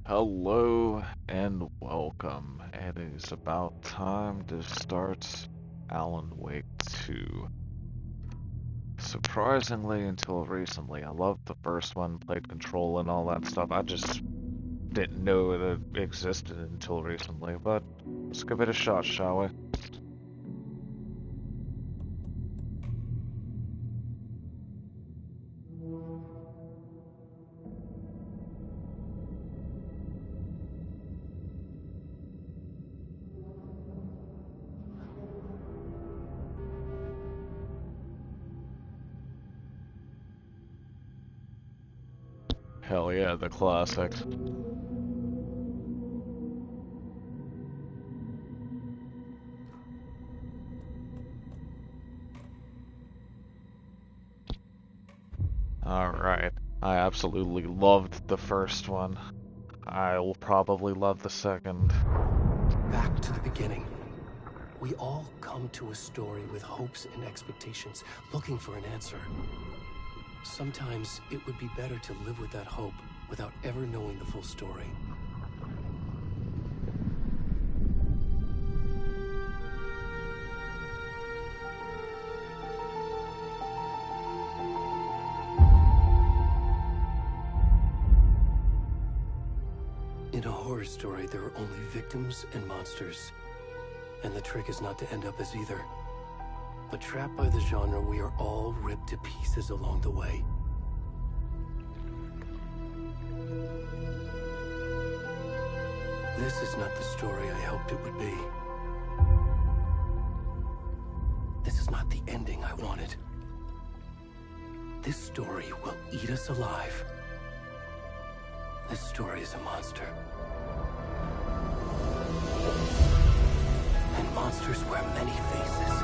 Hello and welcome. It is about time to start Alan Wake 2. Surprisingly, until recently, I loved the first one, played Control and all that stuff. I just didn't know it existed until recently, but let's give it a shot, shall we? Hell yeah, the classics. Alright. I absolutely loved the first one. I will probably love the second. Back to the beginning. We all come to a story with hopes and expectations, looking for an answer. Sometimes it would be better to live with that hope without ever knowing the full story. In a horror story, there are only victims and monsters. And the trick is not to end up as either. But trapped by the genre, we are all ripped to pieces along the way. This is not the story I hoped it would be. This is not the ending I wanted. This story will eat us alive. This story is a monster. And monsters wear many faces.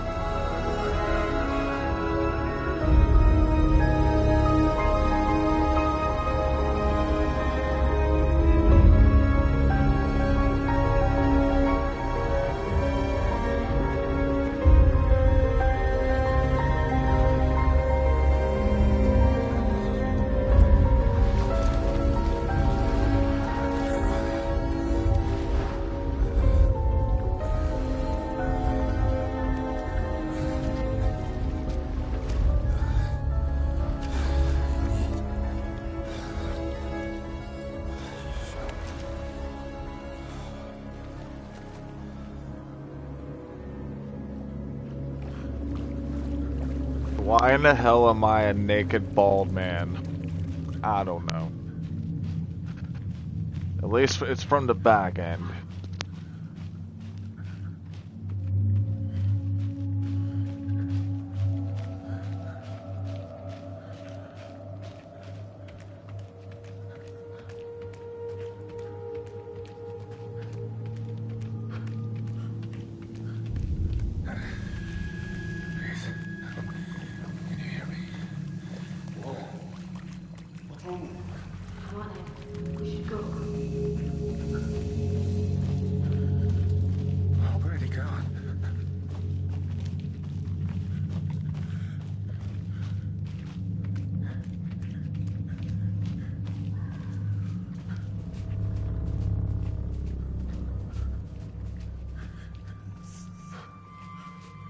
Why in the hell am I a naked bald man? I don't know. At least it's from the back end.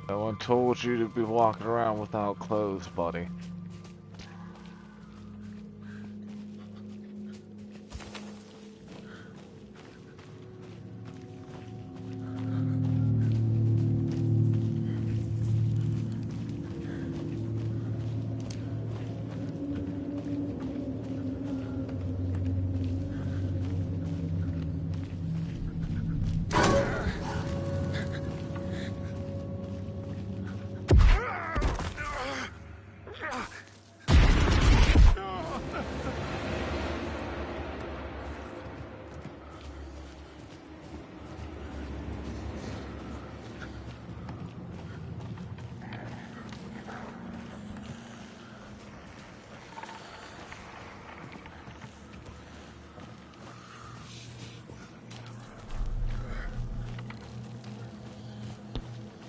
No one told you to be walking around without clothes, buddy.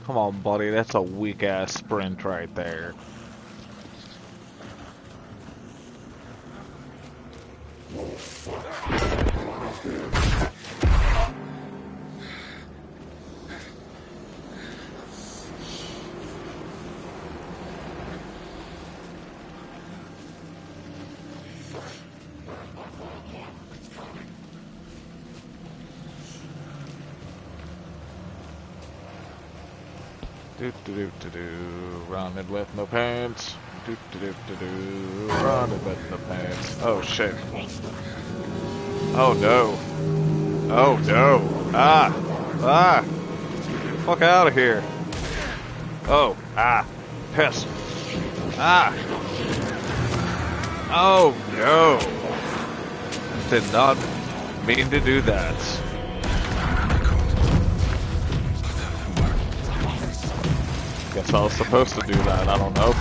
Come on, buddy, that's a weak-ass sprint right there. Do do do do do, running with no pants. Do do do do do, running with no pants. Oh shit. Oh no. Oh no. Ah. Ah. Fuck out of here. Oh. Ah. Piss. Ah. Oh no. Did not mean to do that. Guess I was supposed to do that, I don't know.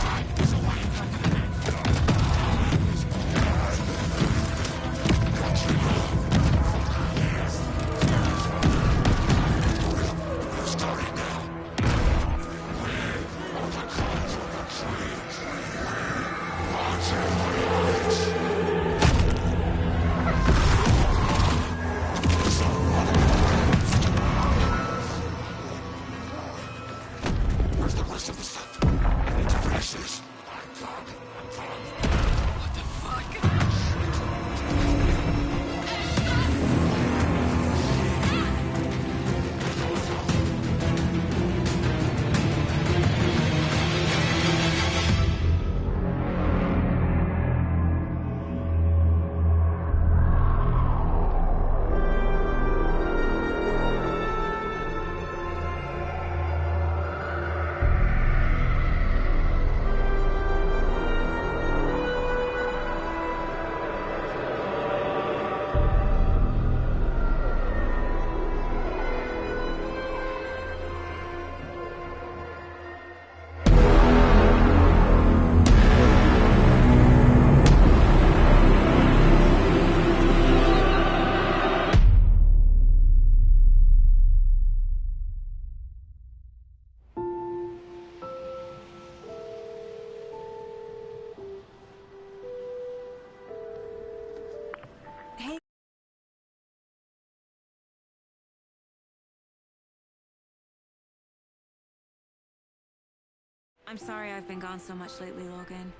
I'm sorry I've been gone so much lately, Logan.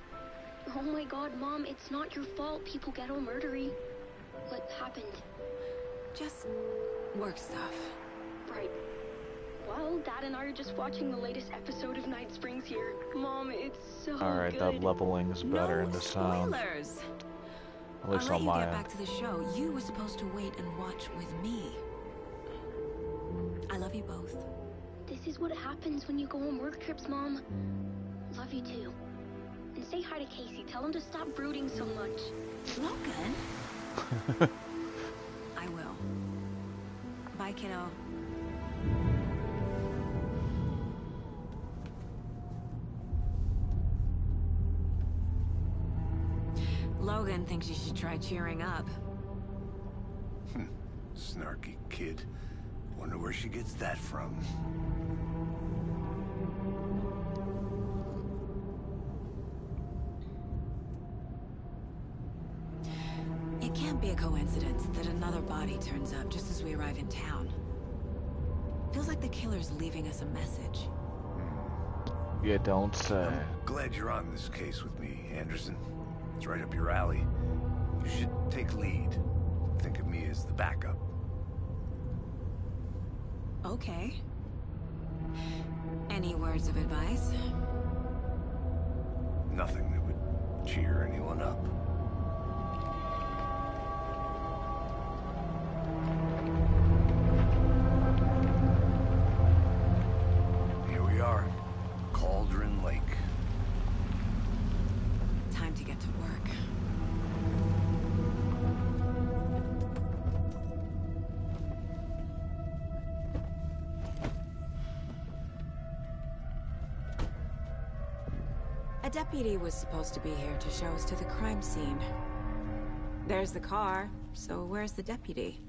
Oh my god, Mom, it's not your fault people get all murdery. What happened? Just work stuff. Right. Well, Dad and I are just watching the latest episode of Night Springs here. Mom, it's so Alright, good. that leveling's better No in the sound. spoilers. At least I'll on let my you get end. back to the show. You were supposed to wait and watch with me. I love you both. This is what happens when you go on work trips, Mom. Love you too. And say hi to Casey. Tell him to stop brooding so much. Logan? I will. Bye, kiddo. Logan thinks you should try cheering up. Snarky kid. Wonder where she gets that from. It can't be a coincidence that another body turns up just as we arrive in town. Feels like the killer's leaving us a message. You don't say. I'm glad you're on this case with me, Anderson. It's right up your alley. You should take lead. Think of me as the backup. Okay. Any words of advice? Nothing that would cheer anyone up. Here we are. Cauldron Lake. Time to get to work. A deputy was supposed to be here to show us to the crime scene. There's the car, so where's the deputy?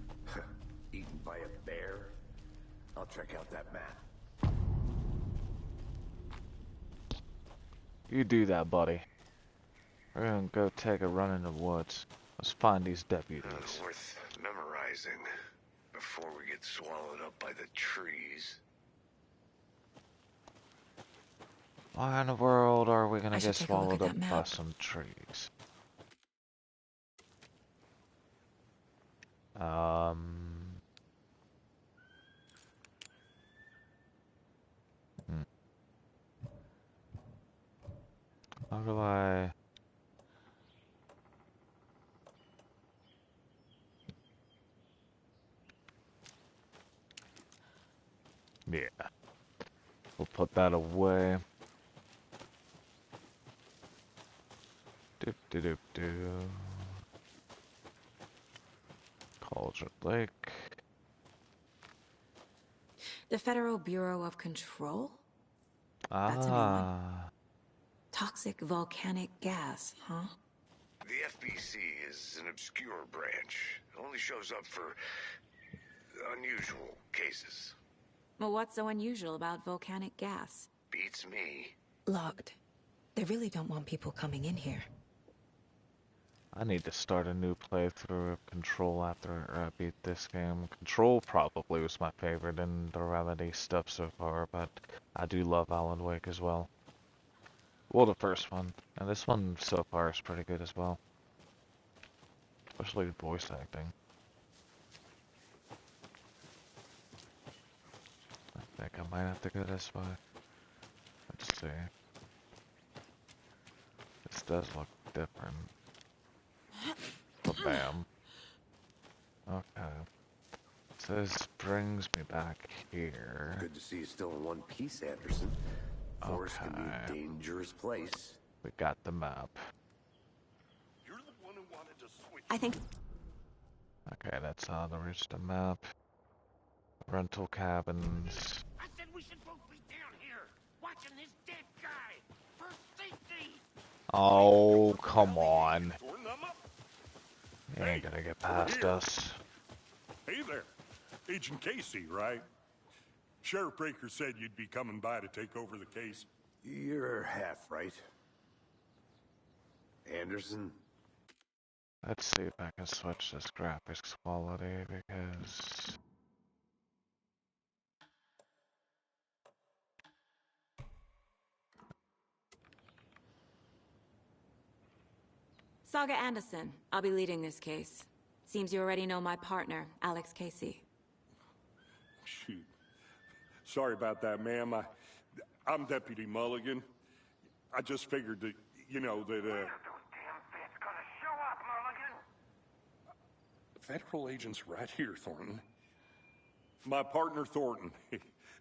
Eaten by a bear? I'll check out that map. You do that, buddy. We're gonna go take a run in the woods. Let's find these deputies. Worth memorizing before we get swallowed up by the trees. Why in the world are we gonna I should get take a look at swallowed up that by map. some trees? Hmm. How do I... Yeah. We'll put that away. Doop doop doop doo. Cauldron Lake. The Federal Bureau of Control? That's a new one. Ah. Toxic volcanic gas, huh? The FBC is an obscure branch. It only shows up for unusual cases. Well, what's so unusual about volcanic gas? Beats me. Locked. They really don't want people coming in here. I need to start a new playthrough of Control after I beat this game. Control probably was my favorite in the Remedy stuff so far, but I do love Alan Wake as well. Well, the first one. And this one so far is pretty good as well. Especially the voice acting. I think I might have to go this way. Let's see. This does look different. Bam. Okay. So this brings me back here. Good to see you still in one piece, Anderson. Forest can be a dangerous place. We got the map. You're the one who wanted to switch. I think... Okay, that's how to reach the map. Rental cabins. I said we should both be down here, watching this dead guy for safety. Oh, come on. Torn them up. You ain't gonna get past us. Hey there, Agent Casey, right? Sheriff Breaker said you'd be coming by to take over the case. You're half right. Anderson? Let's see if I can switch this graphics quality because... Saga Anderson. I'll be leading this case. Seems you already know my partner, Alex Casey. Shoot. Sorry about that, ma'am. I'm Deputy Mulligan. I just figured that, you know, that, Those damn feds gonna show up, Mulligan. Federal agent's right here, Thornton. My partner, Thornton,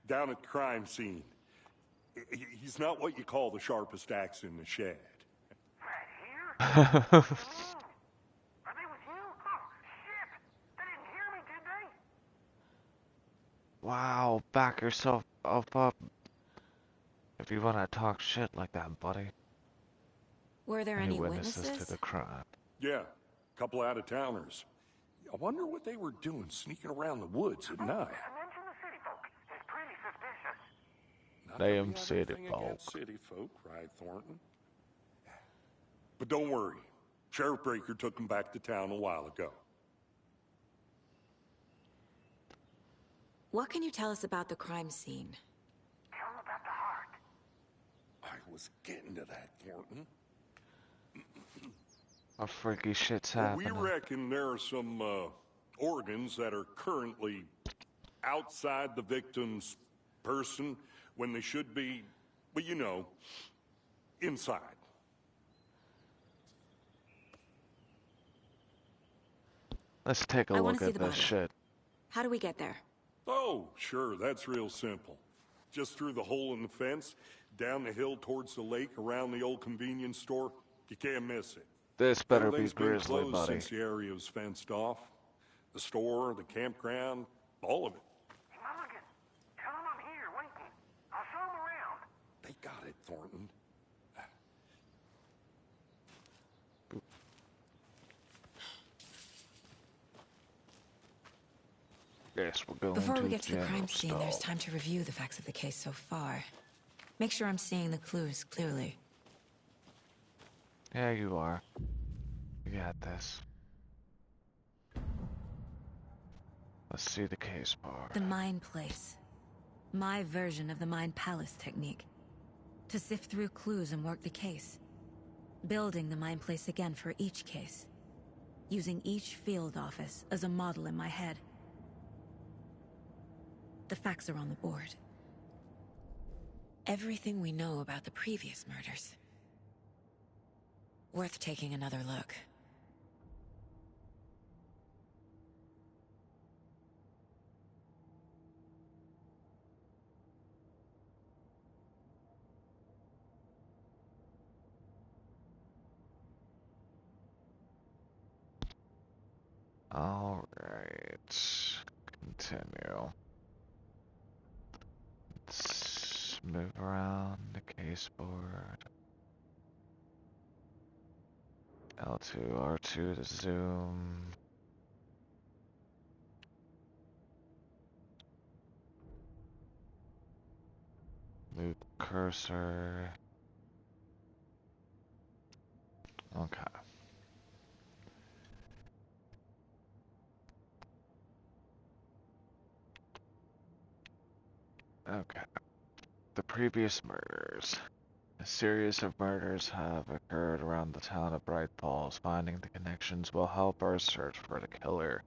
down at the crime scene. He's not what you call the sharpest axe in the shed. Right here? Are they with you? Oh, shit! They didn't hear me, did they? Wow, back yourself up. If you wanna talk shit like that, buddy. Were there Any any witnesses witnesses? to the crime? Yeah, a couple out-of-towners. I wonder what they were doing sneaking around the woods at night. I mentioned the city folk. It's pretty suspicious. Not They that we am have city anything folk. against city folk, right, Thornton? But don't worry. Sheriff Breaker took them back to town a while ago. What can you tell us about the crime scene? Tell them about the heart. I was getting to that, Thornton. What freaky shit's Well, we happening? reckon there are some organs that are currently outside the victim's person when they should be, well, you know, inside. Let's take a I wanna look see at the this body. shit. How do we get there? Oh, sure, that's real simple. Just through the hole in the fence, down the hill towards the lake, around the old convenience store. You can't miss it. This better be Everything's been Grizzly, closed buddy. since the area was fenced off. The store, the campground, all of it. Hey, Mulligan, tell them I'm here, waiting. I'll show them around. They got it, Thornton. Yes, we're going Before to we get to the crime general scene, there's stall. time to review the facts of the case so far. Make sure I'm seeing the clues clearly. Yeah, you are. You got this. Let's see the case bar. The Mind Place. My version of the Mind Palace technique. To sift through clues and work the case. Building the Mind Place again for each case. Using each field office as a model in my head. The facts are on the board. Everything we know about the previous murders. Worth taking another look. Alright. Continue. Let's move around the case board. L2, R2 to zoom. Move cursor. Okay. Okay. The previous murders. A series of murders have occurred around the town of Bright Falls. Finding the connections will help our search for the killer.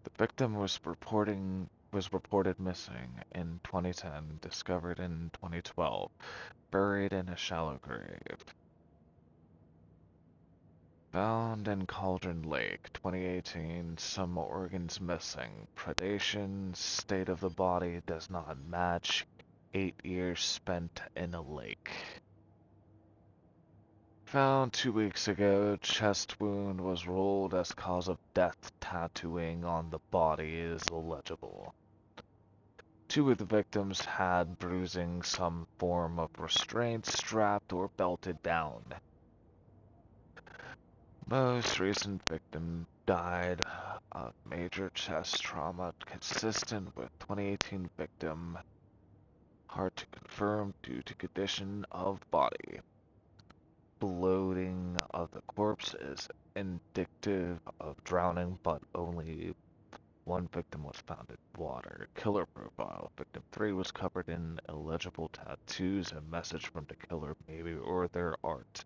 The victim was reported missing in 2010, discovered in 2012, buried in a shallow grave. Found in Cauldron Lake, 2018, some organs missing. Predation, state of the body does not match. 8 years spent in a lake. Found 2 weeks ago, chest wound was ruled as cause of death. Tattooing on the body is illegible. 2 of the victims had bruising, some form of restraint, strapped or belted down. Most recent victim died of major chest trauma consistent with 2018 victim. Hard to confirm due to condition of body. Bloating of the corpse is indicative of drowning, but only one victim was found in water. Killer profile. Victim 3 was covered in illegible tattoos. A message from the killer, maybe, or their art.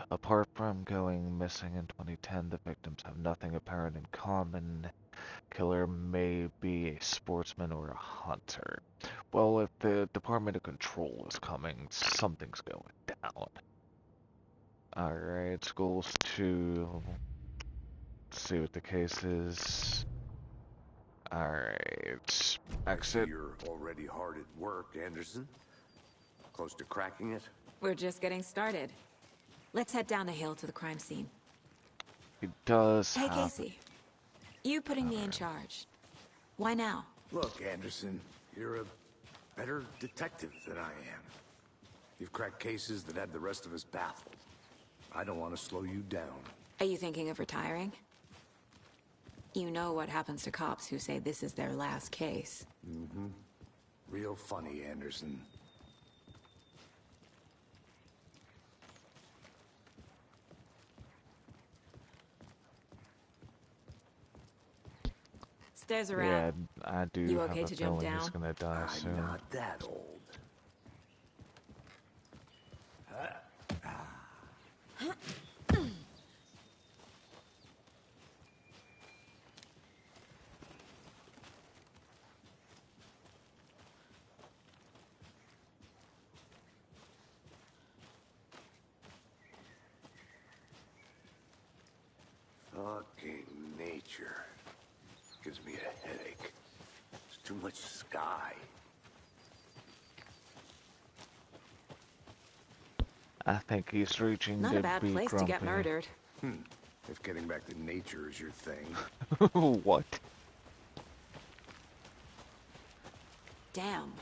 Apart from going missing in 2010, the victims have nothing apparent in common. Killer may be a sportsman or a hunter. Well, if the Department of Control is coming, something's going down. Alright, goals to... Let's see what the case is. Alright, exit. You're already hard at work, Anderson. Close to cracking it? We're just getting started. Let's head down the hill to the crime scene. He does Hey, have... Casey. You putting me in charge. Why now? Look, Anderson, you're a better detective than I am. You've cracked cases that had the rest of us baffled. I don't want to slow you down. Are you thinking of retiring? You know what happens to cops who say this is their last case. Mm-hmm. Real funny, Anderson. Stairs are Yeah, out. I do You have okay a to jump feeling he's down? gonna die I'm soon. not that old. Fucking nature. Gives me a headache. There's too much sky. I think he's reaching Not to a bad be place grumpy. to get murdered. If getting back to nature is your thing. What? Damn.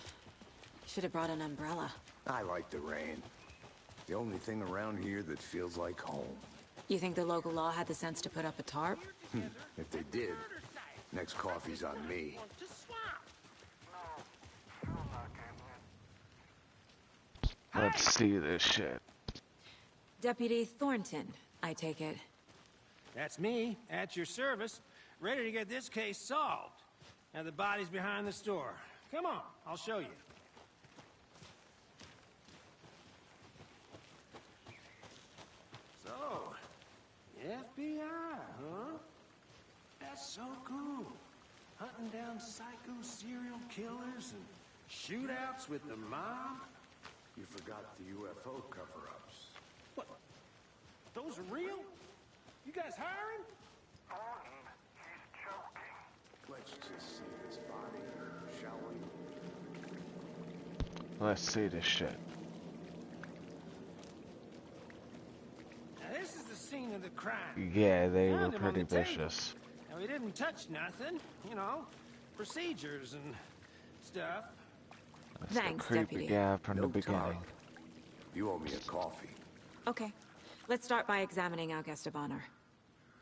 Should have brought an umbrella. I like the rain. The only thing around here that feels like home. You think the local law had the sense to put up a tarp? If they did, next coffee's on me. Let's see this shit. Deputy Thornton, I take it. That's me, at your service, ready to get this case solved. Now the body's behind the store. Come on, I'll show you. So, FBI, huh? That's so cool. Hunting down psycho serial killers and shootouts with the mob. You forgot the UFO cover-ups. What? Those are real? You guys hiring? Thornton, he's joking. Let's just see this body, shall we? Let's see this shit. Now this is the scene of the crime. Yeah, they were Found him on pretty the table. vicious. Now we didn't touch nothing, you know, procedures and stuff. That's the Thanks, creepy Deputy. guy from the No beginning. talk. You owe me a coffee. Okay. Let's start by examining our guest of honor.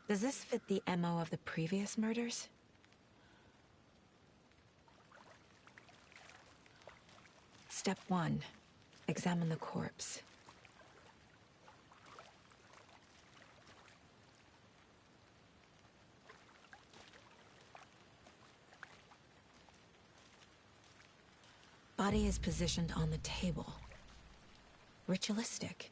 Does this fit the MO of the previous murders? Step 1. Examine the corpse. Body is positioned on the table. Ritualistic.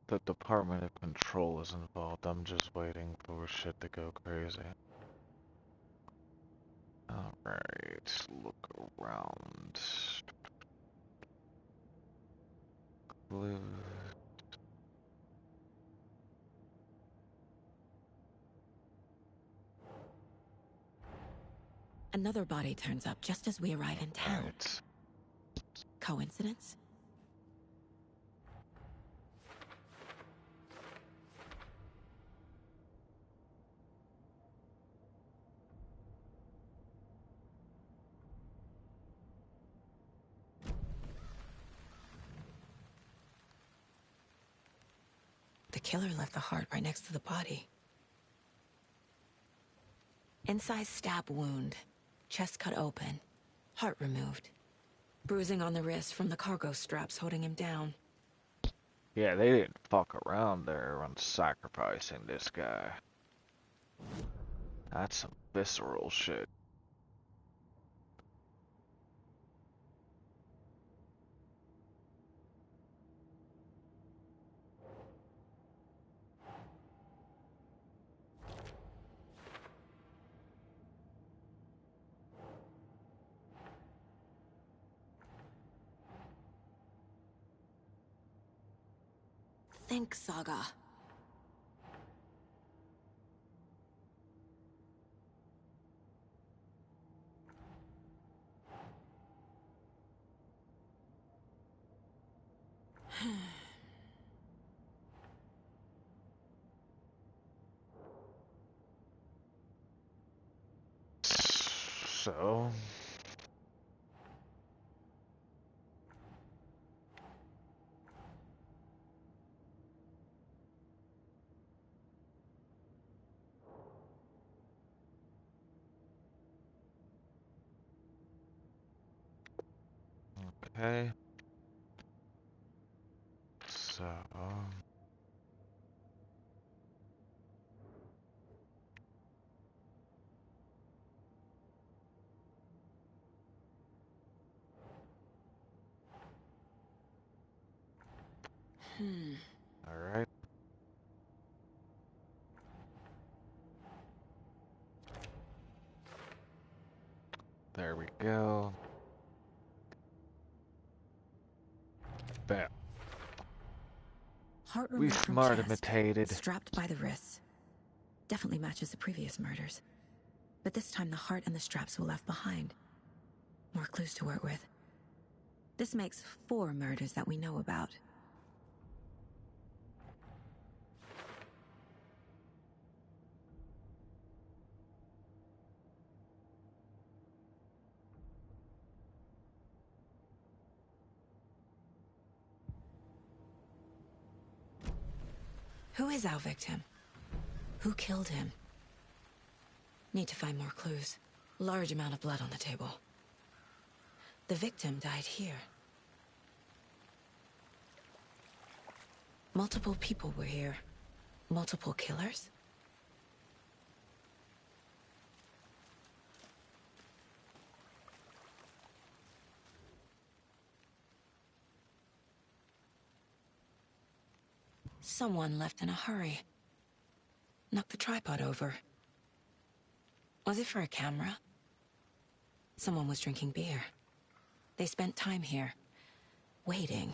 The Department of Control is involved. I'm just waiting for shit to go crazy. Alright, look around. Blue. Another body turns up just as we arrive in town. Right. Coincidence? The killer left the heart right next to the body. Incised stab wound. Chest cut open. Heart removed. Bruising on the wrist from the cargo straps holding him down. Yeah, they didn't fuck around there on sacrificing this guy. That's some visceral shit. Think, Saga. So... Okay. So... Alright. There we go. Bam. Heart We removed from smart chest, imitated. strapped by the wrists. Definitely matches the previous murders. But this time the heart and the straps were left behind. More clues to work with. This makes 4 murders that we know about. Who is our victim? Who killed him? Need to find more clues. Large amount of blood on the table. The victim died here. Multiple people were here. Multiple killers? Someone left in a hurry. Knocked the tripod over. Was it for a camera? Someone was drinking beer. They spent time here, waiting.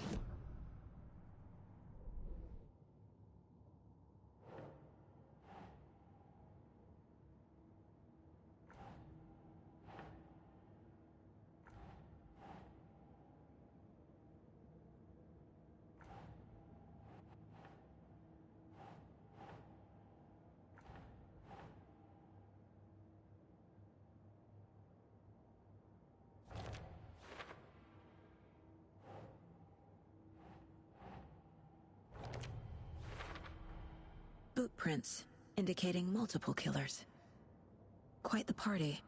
Boot prints, indicating multiple killers. Quite the party.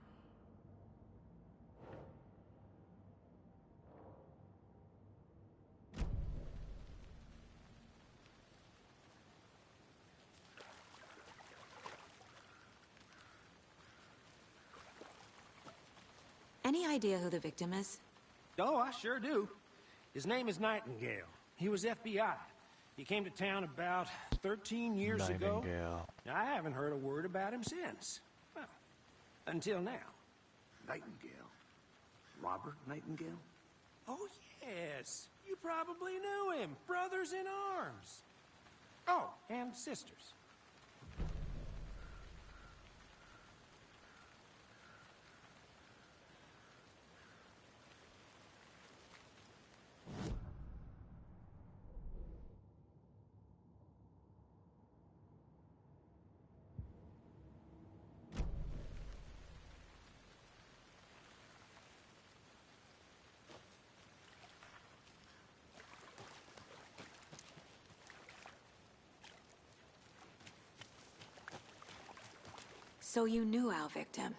Any idea who the victim is? Oh, I sure do. His name is Nightingale. He was FBI. He came to town about 13 years ago. Nightingale. I haven't heard a word about him since. Well, until now. Nightingale? Robert Nightingale? Oh, yes. You probably knew him. Brothers in arms. Oh, and sisters. So you knew our victim?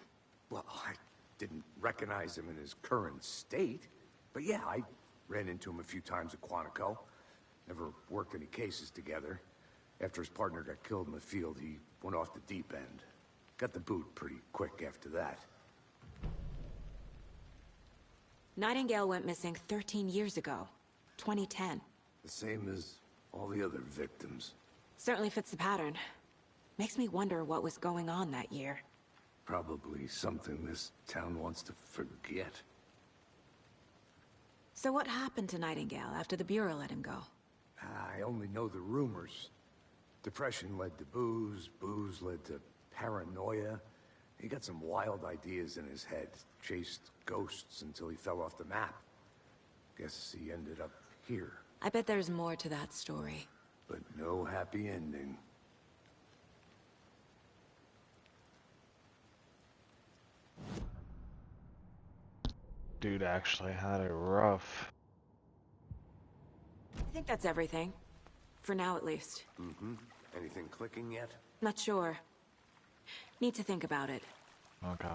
Well, I didn't recognize him in his current state. But yeah, I ran into him a few times at Quantico. Never worked any cases together. After his partner got killed in the field, he went off the deep end. Got the boot pretty quick after that. Nightingale went missing 13 years ago. 2010. The same as all the other victims. Certainly fits the pattern. Makes me wonder what was going on that year. Probably something this town wants to forget. So what happened to Nightingale after the Bureau let him go? I only know the rumors. Depression led to booze, booze led to paranoia. He got some wild ideas in his head, chased ghosts until he fell off the map. Guess he ended up here, I bet there's more to that story. but no happy ending. Dude actually had it rough. I think that's everything. For now, at least. Mm-hmm. Anything clicking yet? Not sure. Need to think about it. Okay.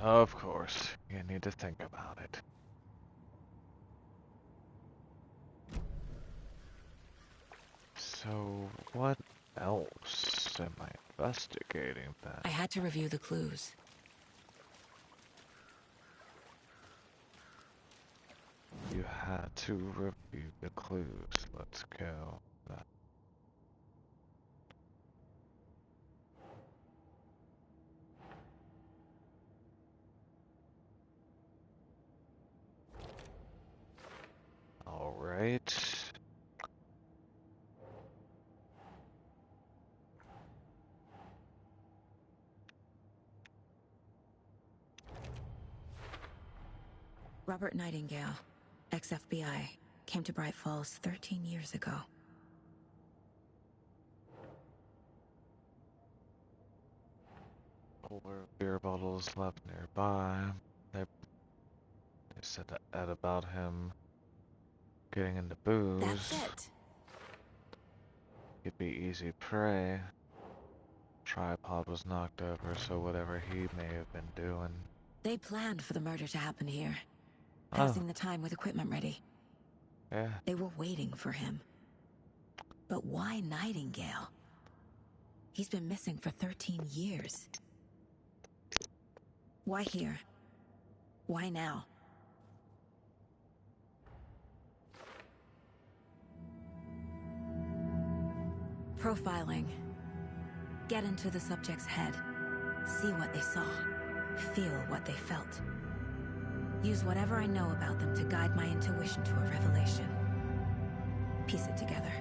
Of course, you need to think about it. So, what else am I investigating then? I had to review the clues. You had to review the clues. Let's go. All right. Robert Nightingale, ex-FBI, came to Bright Falls 13 years ago. Older beer bottles left nearby. They said that about him getting into booze. That's it. Could be easy prey. Tripod was knocked over, so whatever he may have been doing. They planned for the murder to happen here, Oh. passing the time with equipment ready. Yeah. They were waiting for him. But why Nightingale? He's been missing for 13 years. Why here? Why now? Profiling. Get into the subject's head. See what they saw. Feel what they felt. Use whatever I know about them to guide my intuition to a revelation. Piece it together.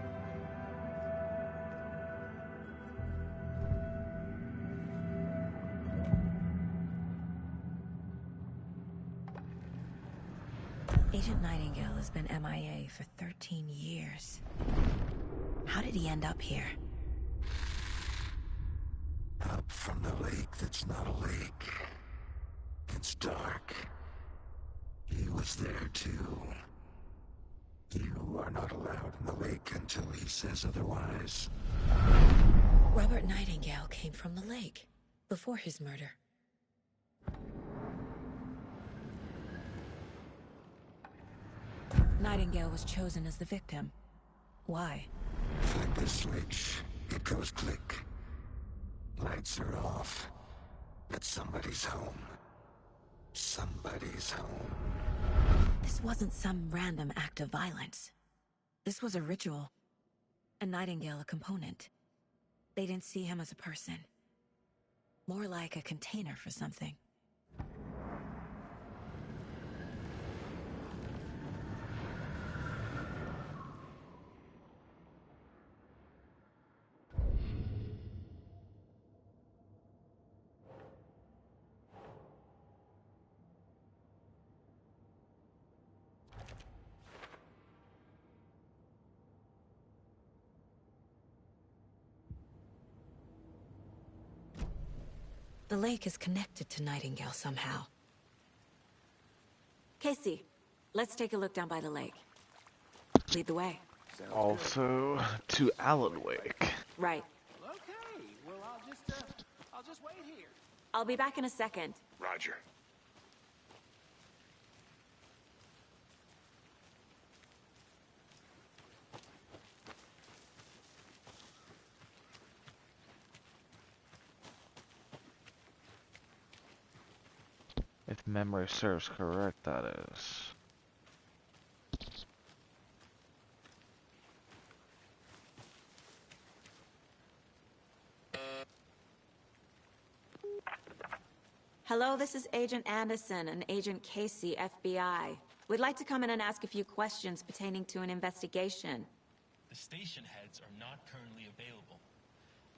Agent Nightingale has been MIA for 13 years. How did he end up here? Up from the lake that's not a lake. It's dark. He was there too. You are not allowed in the lake until he says otherwise. Robert Nightingale came from the lake, before his murder. Nightingale was chosen as the victim. Why? Flip the switch, it goes click. Lights are off. But somebody's home. Somebody's home. This wasn't some random act of violence. This was a ritual. And Nightingale a component. They didn't see him as a person. More like a container for something. The lake is connected to Nightingale somehow. Casey, let's take a look down by the lake. Lead the way. Also, to Alan Wake. Right. Okay, well, I'll just wait here. I'll be back in a second. Roger. If memory serves correct, that is. Hello, this is Agent Anderson and Agent Casey, FBI. We'd like to come in and ask a few questions pertaining to an investigation. The station heads are not currently available.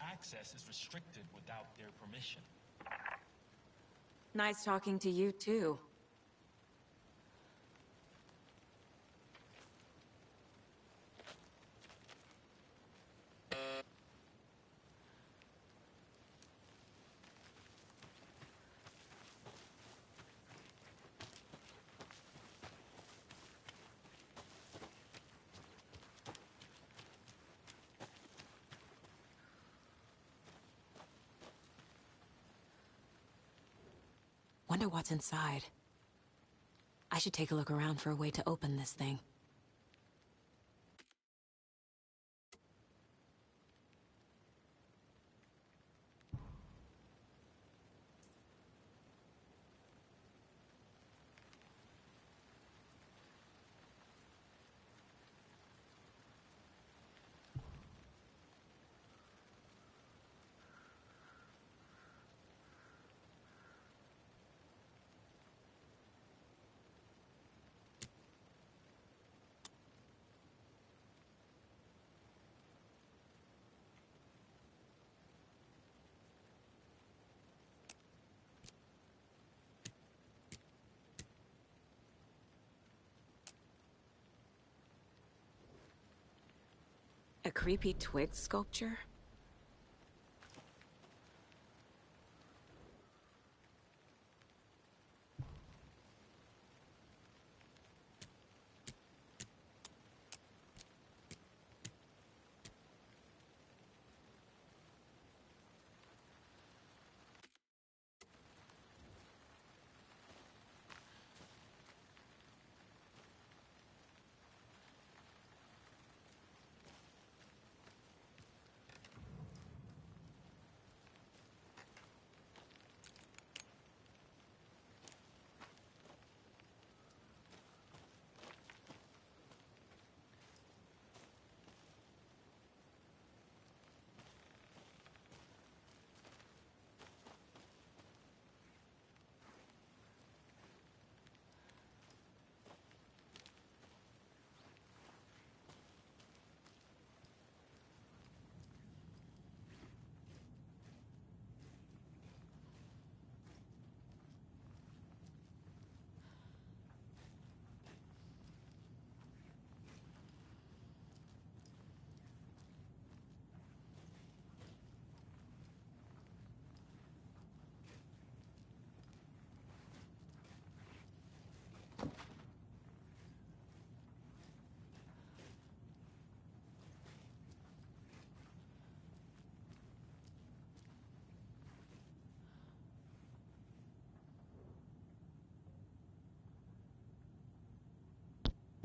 Access is restricted without their permission. Nice talking to you, too. Wonder what's inside. I should take a look around for a way to open this thing. A creepy twig sculpture?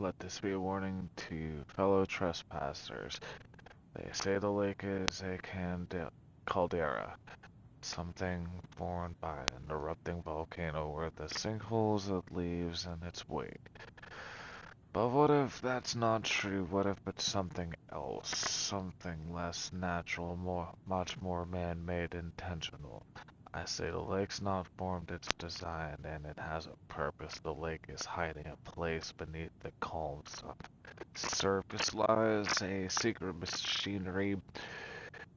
Let this be a warning to fellow trespassers. They say the lake is a caldera, something formed by an erupting volcano where the sinkholes it leaves in its wake. But what if that's not true? What if it's something else? Something less natural, much more man-made, intentional. I say the lake's not formed, it's designed, and it has a purpose. The lake is hiding a place beneath the calm surface lies a secret machinery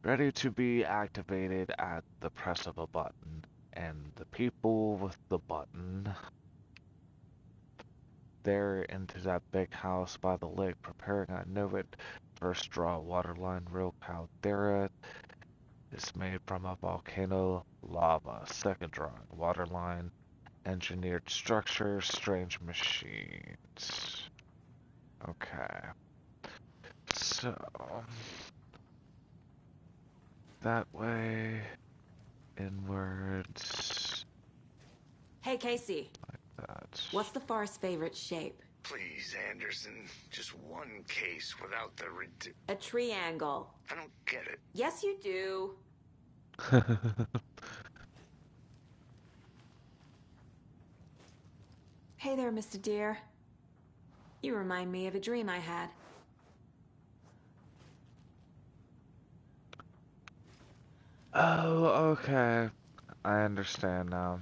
ready to be activated at the press of a button. And the people with the button, they're into that big house by the lake preparing. I know it. First draw waterline, real caldera is made from a volcano lava. Second drawing waterline, engineered structures, strange machines. Okay. So that way inwards. Hey, Casey. That. What's the Forest's favorite shape? Please, Anderson. Just one case without the A triangle. I don't get it. Yes, you do. Hey there, Mr. Deer. You remind me of a dream I had. Oh, okay. I understand now.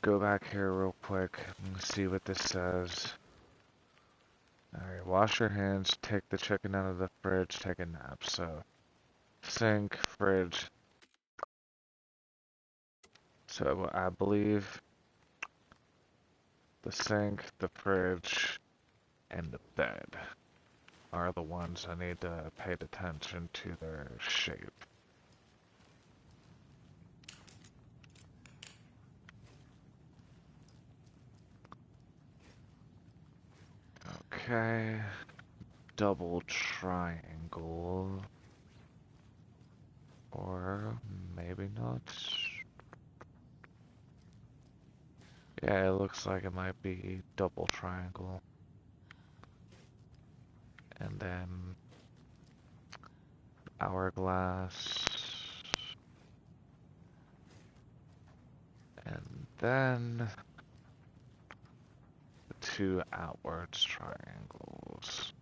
Go back here real quick and see what this says. Alright, wash your hands, take the chicken out of the fridge, take a nap. So, sink, fridge. So, I believe the sink, the fridge, and the bed are the ones I need to pay attention to their shape. Okay, double triangle, or maybe not. Yeah, it looks like it might be double triangle. And then hourglass. And then the two outwards triangles.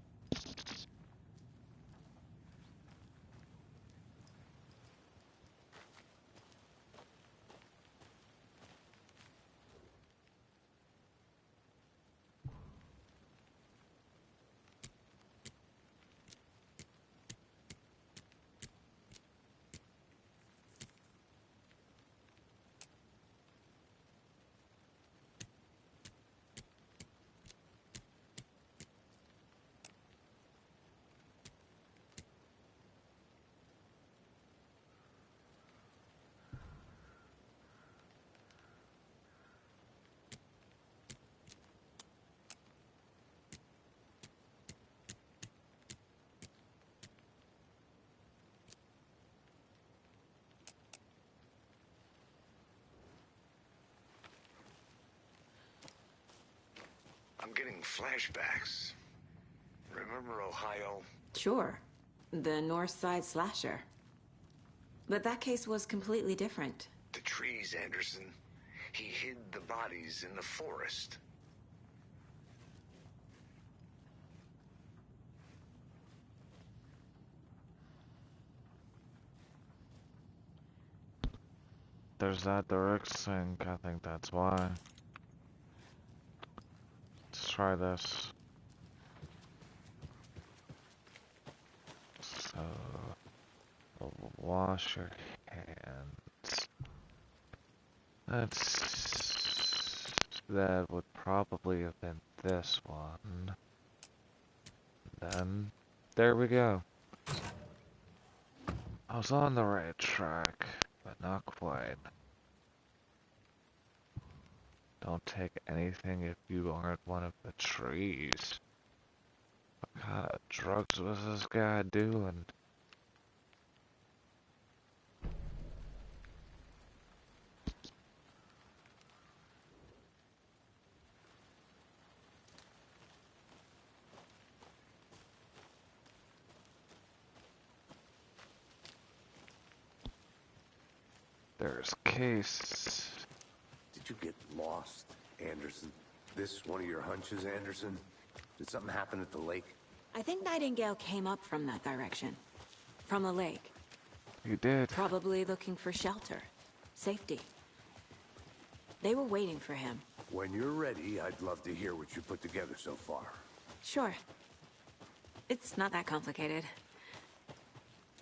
I'm getting flashbacks. Remember Ohio? Sure. The North Side slasher. But that case was completely different. The trees, Anderson. He hid the bodies in the forest. There's that direct sink, I think that's why. Let's try this. So, wash your hands. That would probably have been this one. Then, there we go. I was on the right track, but not quite. Don't take anything if you aren't one of the trees. What kind of drugs was this guy doing? There's Case. Did you get lost, Anderson? This one of your hunches, Anderson? Did something happen at the lake? I think Nightingale came up from that direction. From the lake. You did. Probably looking for shelter. Safety. They were waiting for him. When you're ready, I'd love to hear what you put together so far. Sure. It's not that complicated.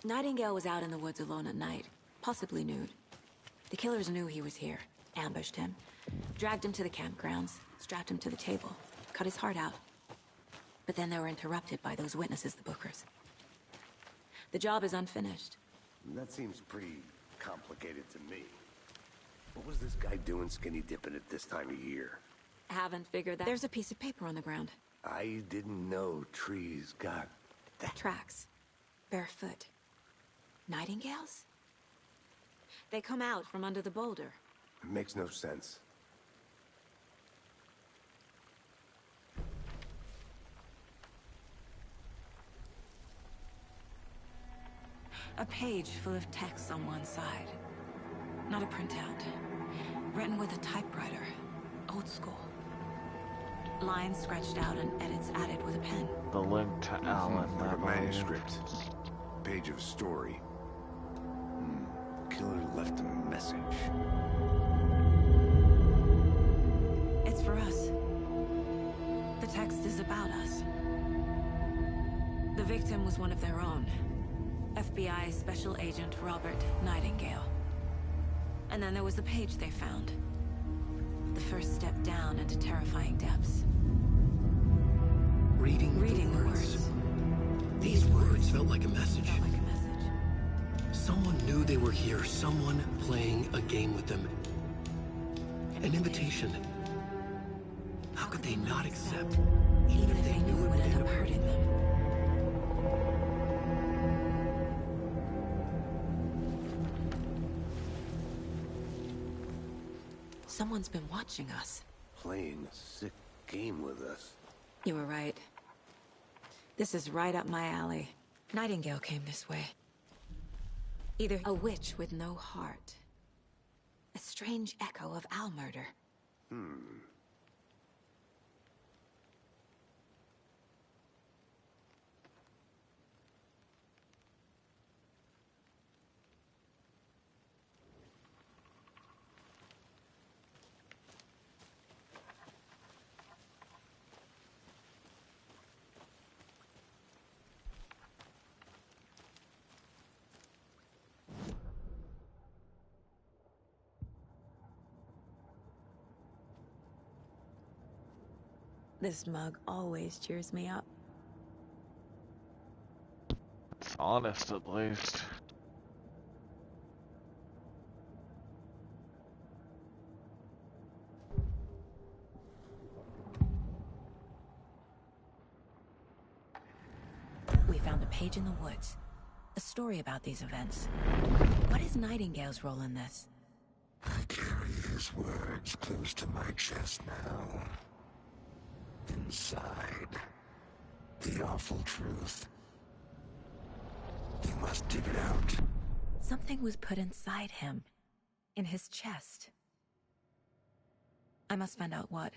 Nightingale was out in the woods alone at night, possibly nude. The killers knew he was here, ambushed him, dragged him to the campgrounds, strapped him to the table, cut his heart out. But then they were interrupted by those witnesses, the Bookers. The job is unfinished. That seems pretty complicated to me. What was this guy doing skinny dipping at this time of year? Haven't figured that. There's a piece of paper on the ground. I didn't know trees got that. Tracks. Barefoot. Nightingales? They come out from under the boulder. It makes no sense. A page full of text on one side. Not a printout. Written with a typewriter. Old school. Lines scratched out and edits added with a pen. The link to Alan. Like a manuscript. Page of story. Killer left a message. It's for us. The text is about us. The victim was one of their own. FBI Special Agent Robert Nightingale. And then there was the page they found. The first step down into terrifying depths. Reading the words. These words felt like a message. Someone knew they were here, someone playing a game with them. An invitation. How could they not accept, even if they knew it would end up hurting them? Someone's been watching us. Playing a sick game with us. You were right. This is right up my alley. Nightingale came this way. Either a witch with no heart. A strange echo of owl murder. This mug always cheers me up. It's honest, at least. We found a page in the woods. A story about these events. What is Nightingale's role in this? I carry his words close to my chest now. Inside, the awful truth. You must dig it out. Something was put inside him. In his chest. I must find out what.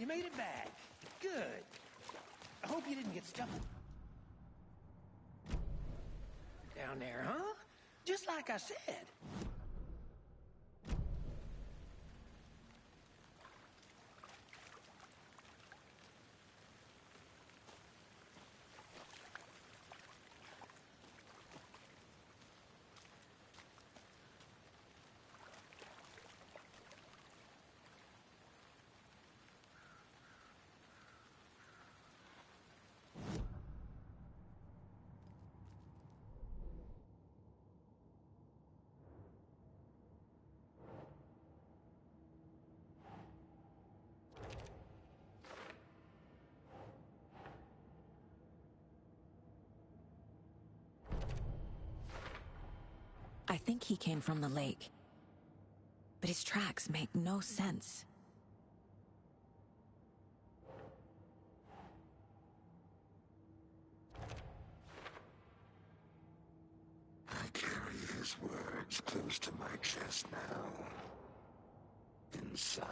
You made it back. Good. I hope you didn't get stuck down there, huh? Just like I said. I think he came from the lake. But his tracks make no sense. I carry his words close to my chest now. Inside.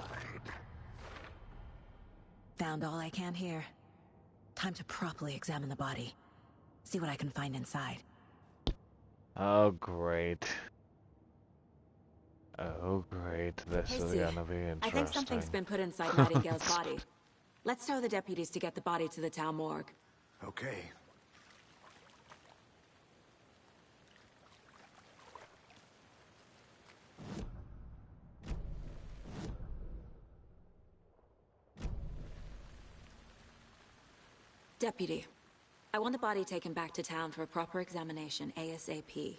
Found all I can here. Time to properly examine the body. See what I can find inside. Oh, great. Oh, great. This is Casey, gonna be interesting. I think something's been put inside Nightingale's body. Let's tell the deputies to get the body to the town morgue. Okay. Deputy, I want the body taken back to town for a proper examination ASAP.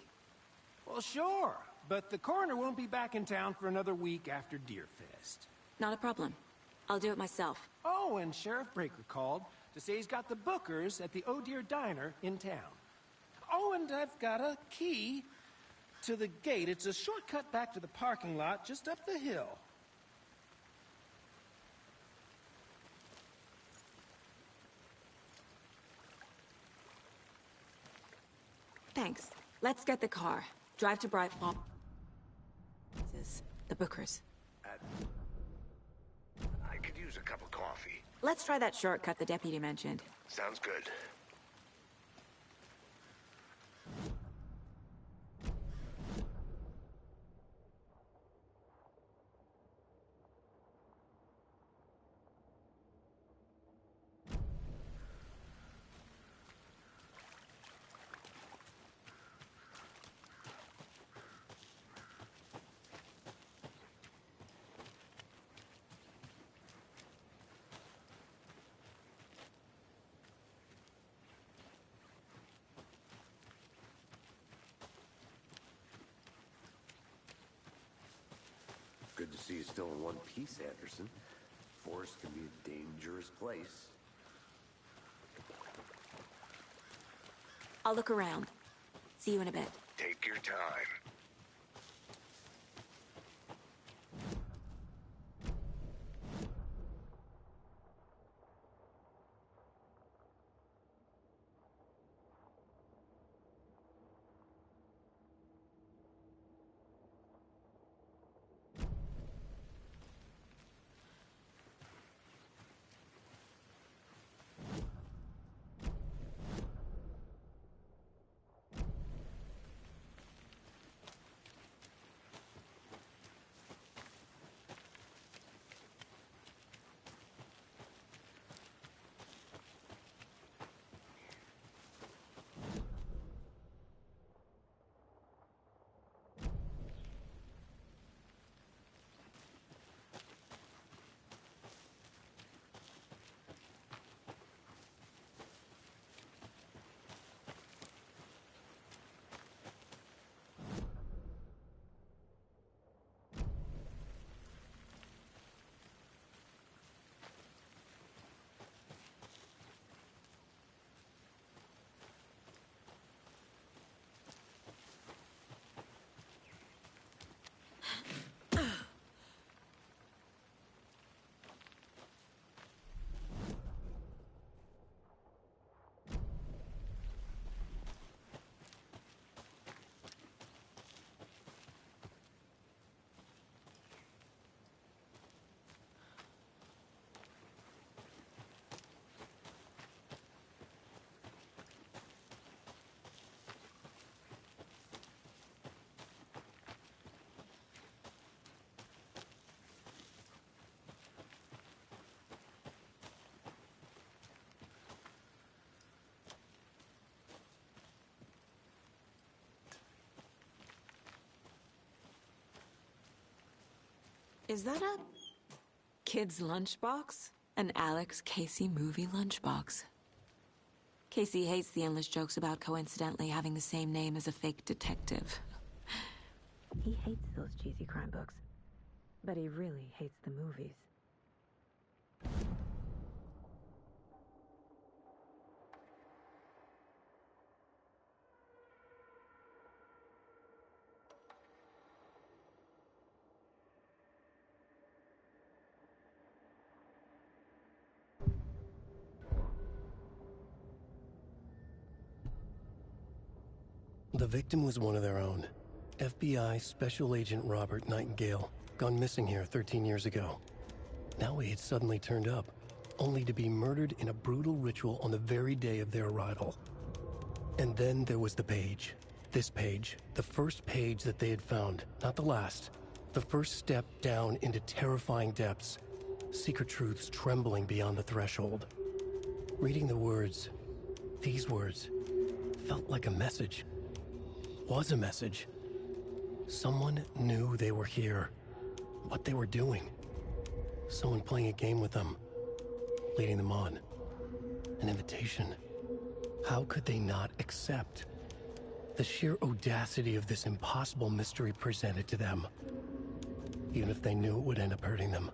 Well, sure. But the coroner won't be back in town for another week after Deerfest. Not a problem. I'll do it myself. Oh, and Sheriff Breaker called to say he's got the Bookers at the Oh Dear Diner in town. Oh, and I've got a key to the gate. It's a shortcut back to the parking lot just up the hill. Thanks. Let's get the car. Drive to Bright Falls. The Bookers. I could use a cup of coffee. Let's try that shortcut the deputy mentioned. Sounds good. Good to see you still in one piece, Anderson. Forest can be a dangerous place. I'll look around. See you in a bit. Take your time. Is that a kid's lunchbox? An Alex Casey movie lunchbox. Casey hates the endless jokes about coincidentally having the same name as a fake detective. He hates those cheesy crime books. But he really hates the movies. The victim was one of their own. FBI Special Agent Robert Nightingale, gone missing here 13 years ago. Now he had suddenly turned up, only to be murdered in a brutal ritual on the very day of their arrival. And then there was the page. This page, the first page that they had found, not the last. The first step down into terrifying depths. Secret truths trembling beyond the threshold. Reading the words, these words, felt like a message. Was a message. Someone knew they were here, what they were doing. Someone playing a game with them, leading them on. An invitation. How could they not accept? The sheer audacity of this impossible mystery presented to them, even if they knew it would end up hurting them.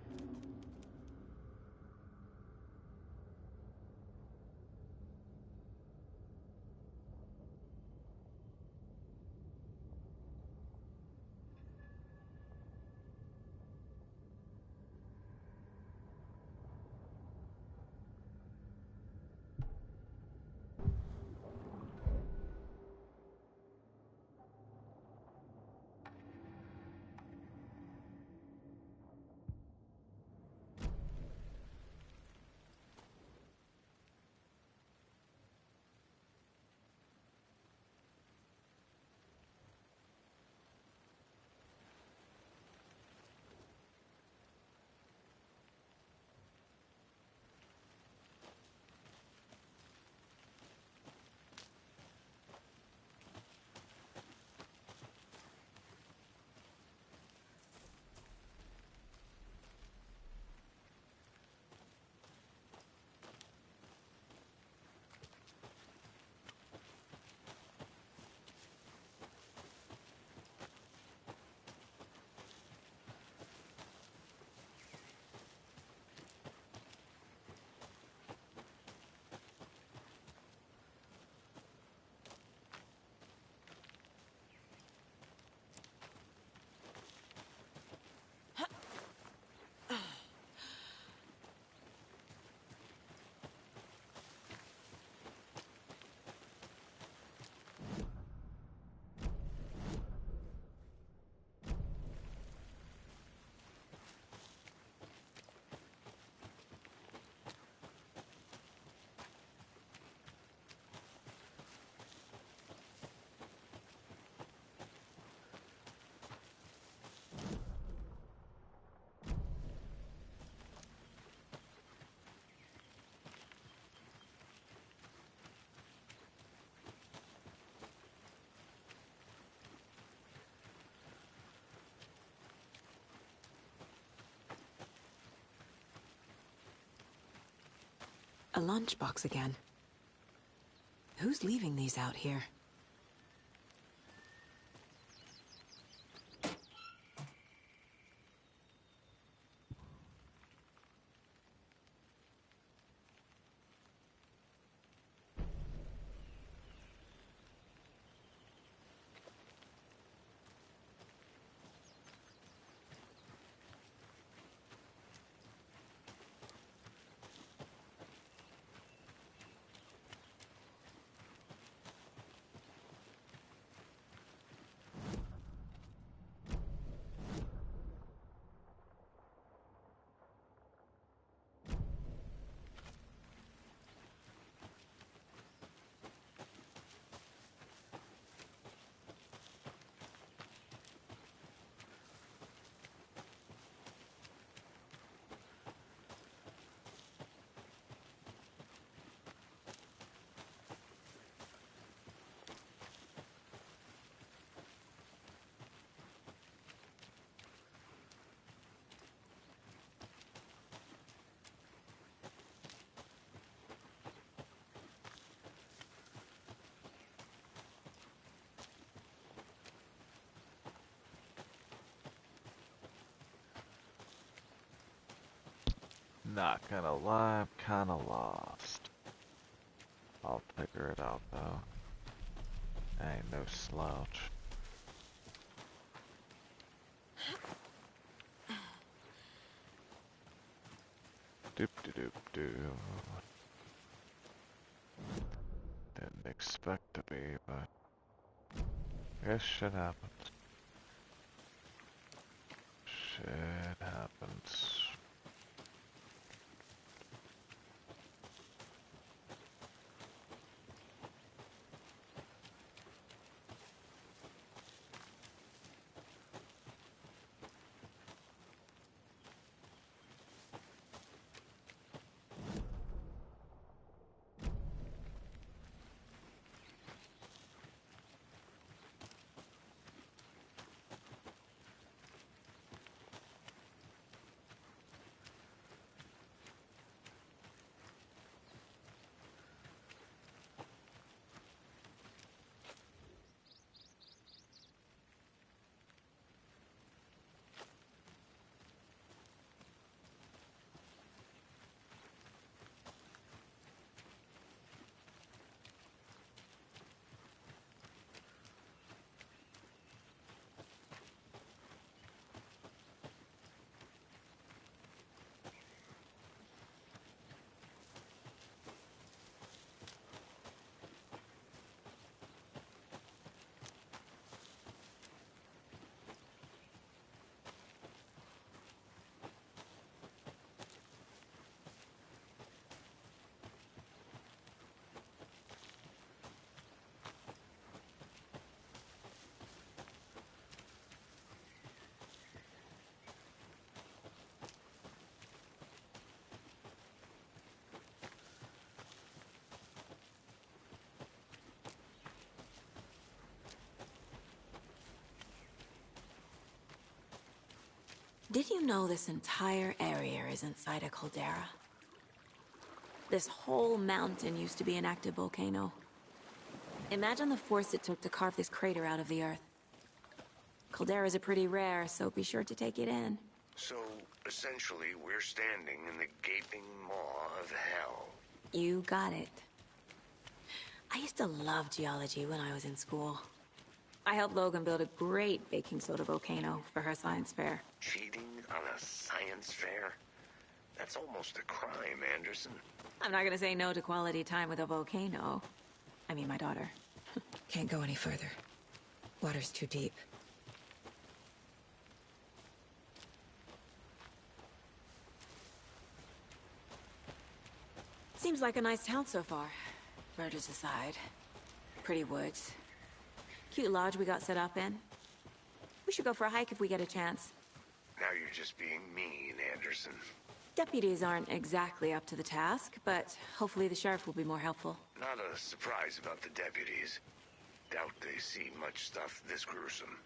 A lunchbox again. Who's leaving these out here? Not gonna lie, I'm kinda lost. I'll figure it out though. I ain't no slouch. Doop de doop doo. Didn't expect to be, but I guess shit happens. Shit happens. Did you know this entire area is inside a caldera? This whole mountain used to be an active volcano. Imagine the force it took to carve this crater out of the earth. Calderas are pretty rare, so be sure to take it in. So, essentially, we're standing in the gaping maw of hell. You got it. I used to love geology when I was in school. I helped Logan build a great baking soda volcano for her science fair. Cheating on a science fair? That's almost a crime, Anderson. I'm not gonna say no to quality time with a volcano. I mean, my daughter. Can't go any further. Water's too deep. Seems like a nice town so far. Murders aside. Pretty woods. Cute lodge we got set up in. We should go for a hike if we get a chance. Now you're just being mean, Anderson. Deputies aren't exactly up to the task, but hopefully the sheriff will be more helpful. Not a surprise about the deputies. Doubt they see much stuff this gruesome.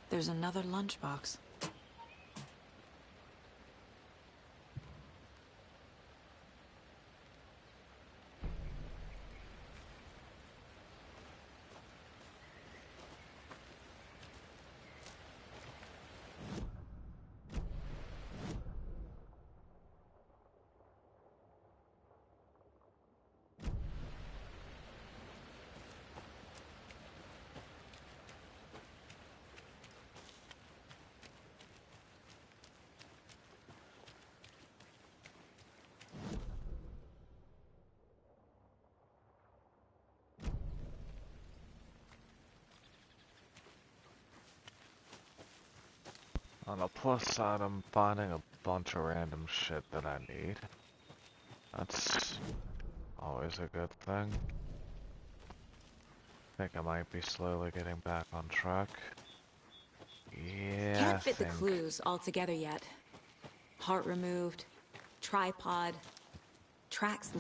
There's another lunchbox. On the plus side, I'm finding a bunch of random shit that I need. That's always a good thing. I think I might be slowly getting back on track. Yeah, Can't I fit the think. clues all together yet. Heart removed, tripod, tracks.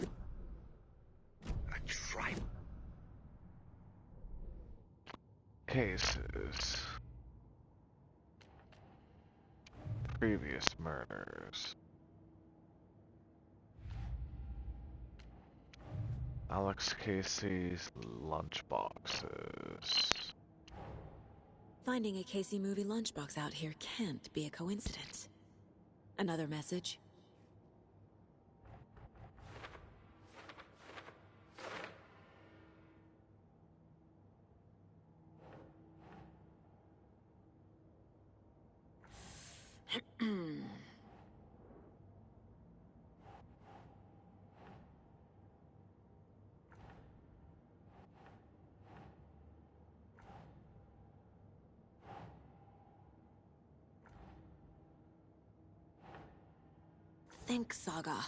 A tripod. Cases. Previous murders. Alex Casey's lunchboxes. Finding a Casey movie lunchbox out here can't be a coincidence. Another message. Think Saga.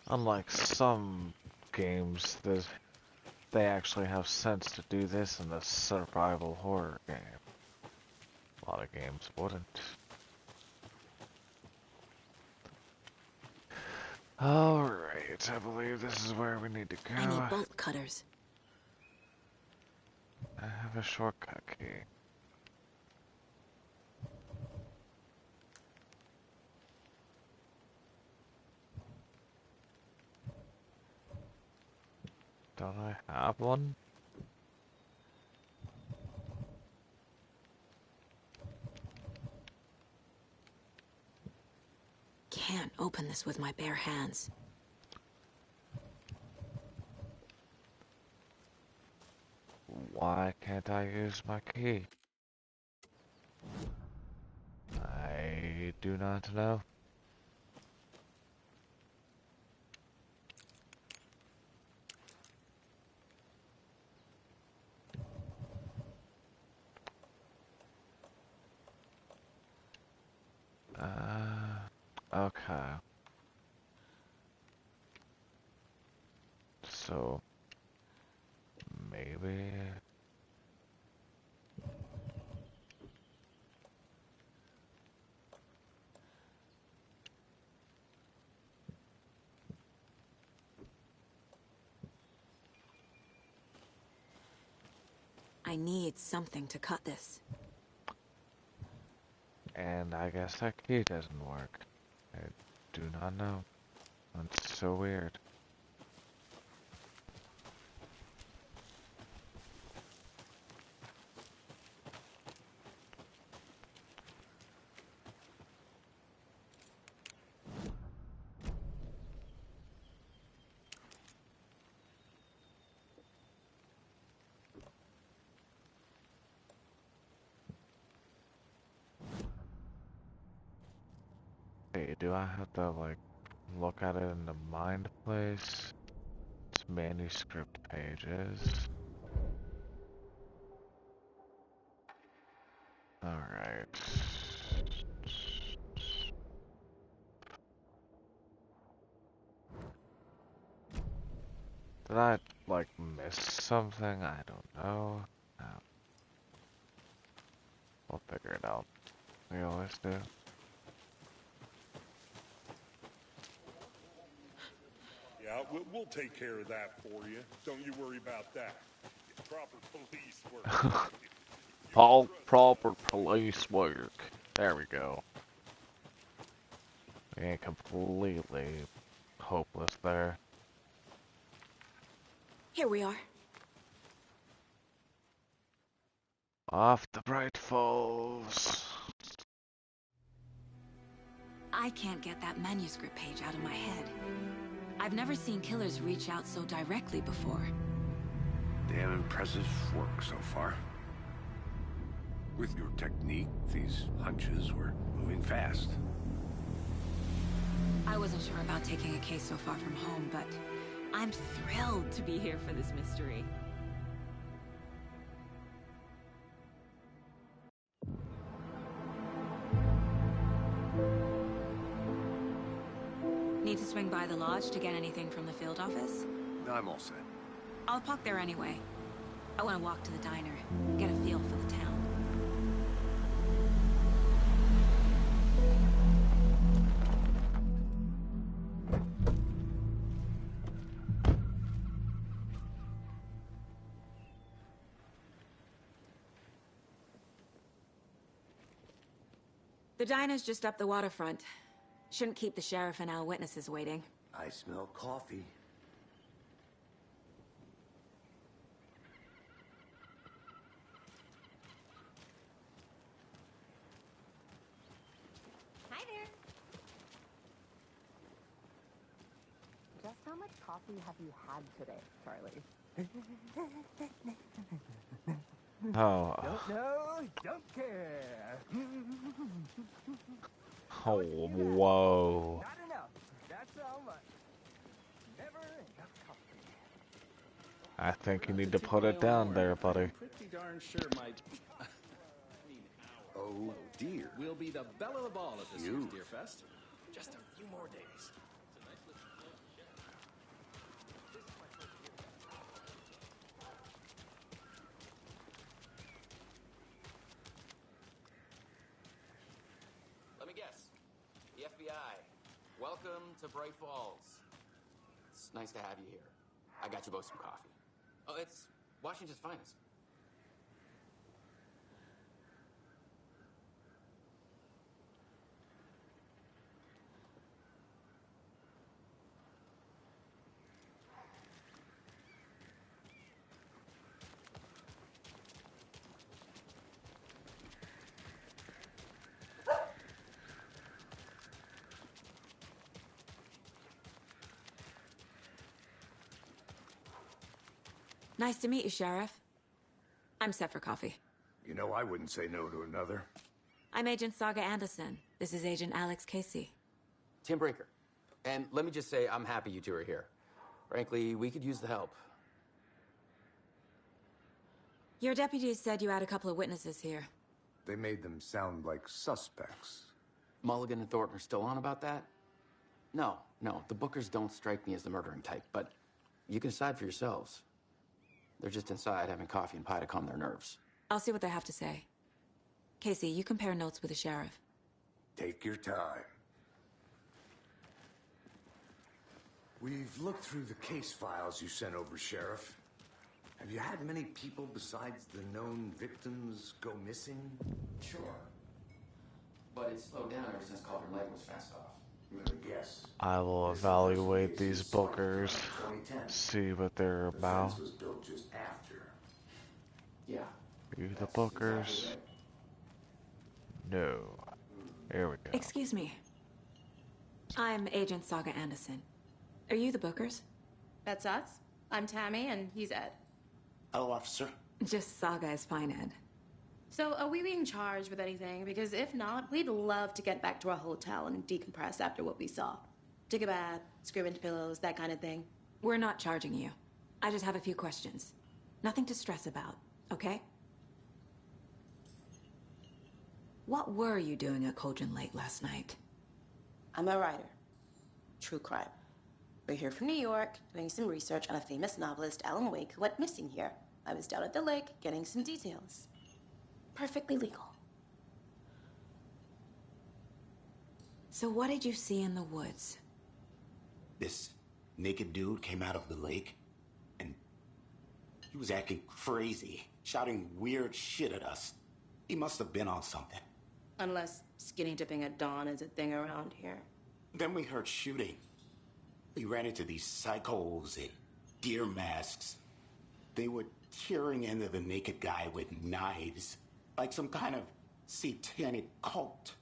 Unlike some games, they actually have sense to do this in a survival horror game. A lot of games wouldn't. Alright, I believe this is where we need to go. I need bolt cutters. I have a shortcut key. Don't I have one? Can't open this with my bare hands. Why can't I use my key? I do not know. Okay. So, maybe... I need something to cut this. And I guess that key doesn't work. I do not know. That's so weird. Hey, do I have to, like, look at it in the mind place? It's manuscript pages. Alright. Did I, like, miss something? I don't know. No. We'll figure it out. We always do. Yeah, we'll take care of that for you. Don't you worry about that. Proper police work. All proper police work. There we go. We ain't completely hopeless there. Here we are. Off the Bright Falls. I can't get that manuscript page out of my head. I've never seen killers reach out so directly before. Damn impressive work so far. With your technique, these hunches were moving fast. I wasn't sure about taking a case so far from home, but I'm thrilled to be here for this mystery. Need to swing by the lodge to get anything from the field office? I'm all set. I'll park there anyway. I want to walk to the diner, get a feel for the town. The diner's just up the waterfront. Shouldn't keep the sheriff and our witnesses waiting. I smell coffee. Hi there. Just how much coffee have you had today, Charlie? Oh. Don't know, don't care. Oh, whoa. Not enough. That's all much. Never enough coffee. I think you need to put it down there, buddy. Pretty darn sure my... Oh, dear. We'll be the belle of the ball at this You. year's Deer Fest. Just a few more days. Let me guess. The FBI. Welcome to Bright Falls. It's nice to have you here. I got you both some coffee. Oh, it's Washington's finest. Nice to meet you, Sheriff. I'm set for coffee. You know, I wouldn't say no to another. I'm Agent Saga Anderson. This is Agent Alex Casey. Tim Breaker. And let me just say, I'm happy you two are here. Frankly, we could use the help. Your deputies said you had a couple of witnesses here. They made them sound like suspects. Mulligan and Thornton are still on about that? No, the Bookers don't strike me as the murdering type, but you can decide for yourselves. They're just inside having coffee and pie to calm their nerves. I'll see what they have to say. Casey, you compare notes with the sheriff. Take your time. We've looked through the case files you sent over, Sheriff. Have you had many people besides the known victims go missing? Sure. But it's slowed down ever since Calvin Lake was fast off. Yes. I will evaluate these bookers, see what they're about. The fence was built just after. Yeah. Be the bookers. No. Here we go. Excuse me. I'm Agent Saga Anderson. Are you the Bookers? That's us. I'm Tammy, and he's Ed. Hello, officer. Just Saga is fine, Ed. So, are we being charged with anything? Because if not, we'd love to get back to our hotel and decompress after what we saw. Take a bath, scream into pillows, that kind of thing. We're not charging you. I just have a few questions. Nothing to stress about, okay? What were you doing at Cauldron Lake last night? I'm a writer. True crime. We're here from New York, doing some research on a famous novelist, Alan Wake, who went missing here. I was down at the lake, getting some details. Perfectly legal. So what did you see in the woods? This naked dude came out of the lake, and he was acting crazy, shouting weird shit at us. He must have been on something. Unless skinny dipping at dawn is a thing around here. Then we heard shooting. We ran into these psychos in deer masks. They were tearing into the naked guy with knives, like some kind of satanic cult.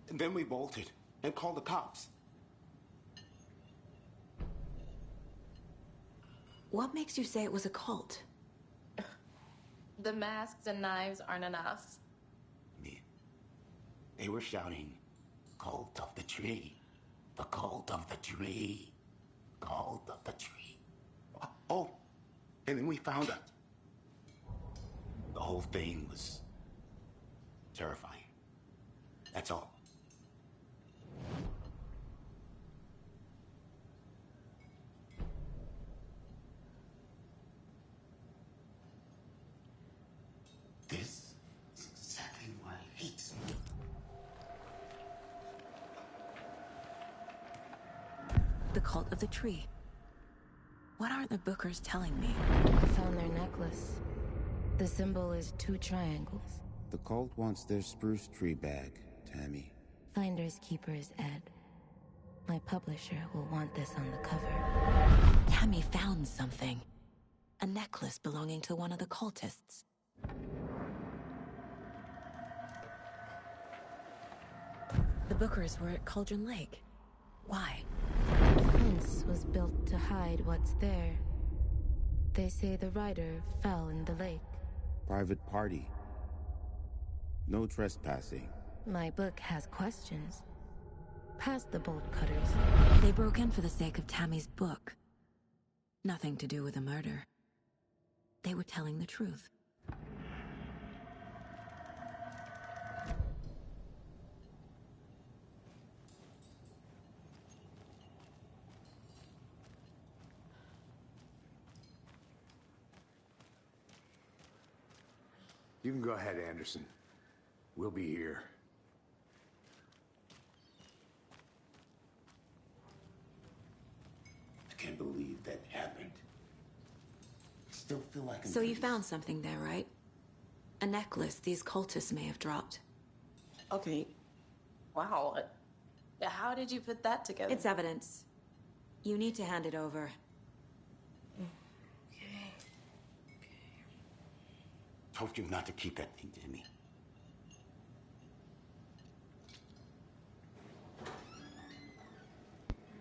And then we bolted and called the cops. What makes you say it was a cult? The masks and knives aren't enough. They were shouting, "Cult of the tree. The cult of the tree. Cult of the tree." Oh, and then we found it. The whole thing was terrifying. That's all. This is exactly why he hates me. The cult of the tree. What aren't the Bookers telling me? I found their necklace. The symbol is 2 triangles. The cult wants their spruce tree back, Tammy. Finders keepers, Ed. My publisher will want this on the cover. Tammy found something. A necklace belonging to one of the cultists. The Bookers were at Cauldron Lake. Why? The fence was built to hide what's there. They say the rider fell in the lake. Private party. No trespassing. My book has questions. Past the bolt cutters. They broke in for the sake of Tammy's book. Nothing to do with a murder. They were telling the truth. You can go ahead, Anderson. We'll be here. I can't believe that happened. I still feel like I'm... So you found something there, right? A necklace these cultists may have dropped. Okay. Wow. How did you put that together? It's evidence. You need to hand it over. Told you not to keep that thing to me.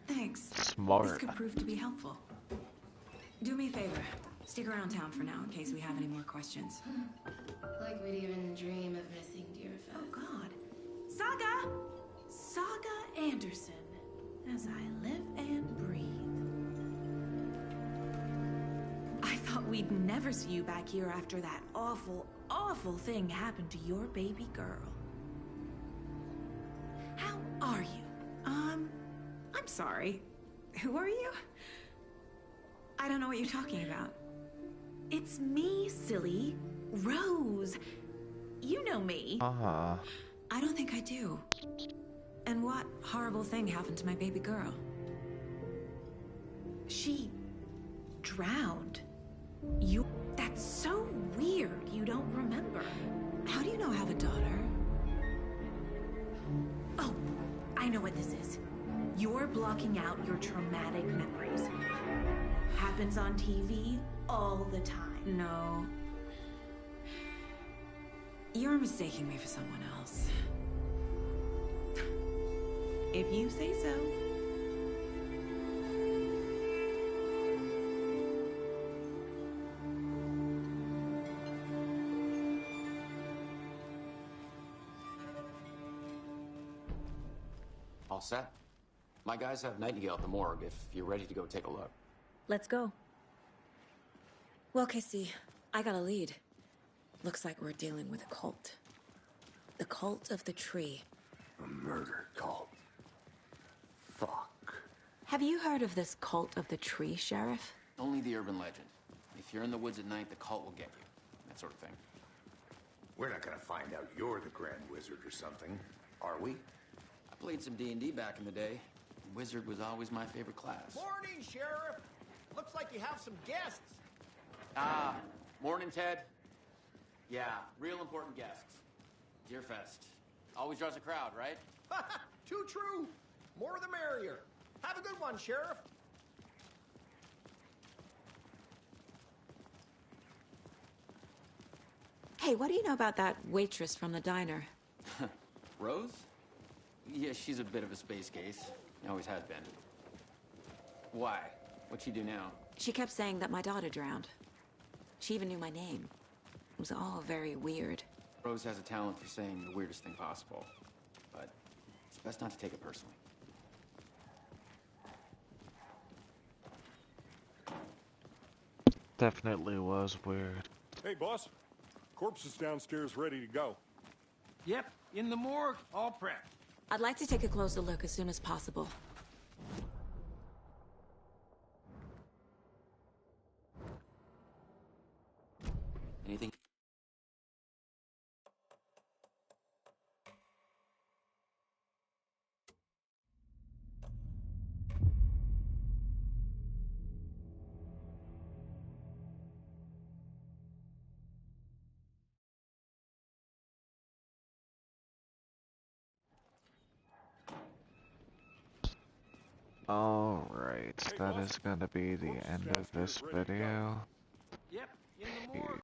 Thanks. Smart. This could prove to be helpful. Do me a favor. Stick around town for now in case we have any more questions. Like we'd even dream of missing dear Fez. Oh, God. Saga! Saga Anderson. As I live and breathe. I thought we'd never see you back here after that awful, awful thing happened to your baby girl. How are you? I'm sorry. Who are you? I don't know what you're talking about. It's me, silly. Rose. You know me. Uh-huh. I don't think I do. And what horrible thing happened to my baby girl? She drowned. That's so weird you don't remember. How do you know I have a daughter? Oh, I know what this is. You're blocking out your traumatic memories. Happens on TV all the time. No. You're mistaking me for someone else. If you say so. All set? My guys have Nightingale at the morgue if you're ready to go take a look. Let's go. Well, Casey, I got a lead. Looks like we're dealing with a cult. The cult of the tree. A murder cult. Fuck. Have you heard of this cult of the tree, Sheriff? Only the urban legend. If you're in the woods at night, the cult will get you. That sort of thing. We're not gonna find out you're the Grand Wizard or something, are we? I played some D&D back in the day. Wizard was always my favorite class. Morning, Sheriff. Looks like you have some guests. Ah, morning, Ted. Yeah, real important guests. Deerfest. Always draws a crowd, right? Too true. More the merrier. Have a good one, Sheriff. Hey, what do you know about that waitress from the diner? Rose? Yeah, she's a bit of a space case. Always has been. Why? What'd she do now? She kept saying that my daughter drowned. She even knew my name. It was all very weird. Rose has a talent for saying the weirdest thing possible. But it's best not to take it personally. Definitely was weird. Hey, boss. Corpse is downstairs ready to go. Yep, in the morgue, all prepped. I'd like to take a closer look as soon as possible. Anything? Alright, that is gonna be the end of this video. Yep, in the He morgue,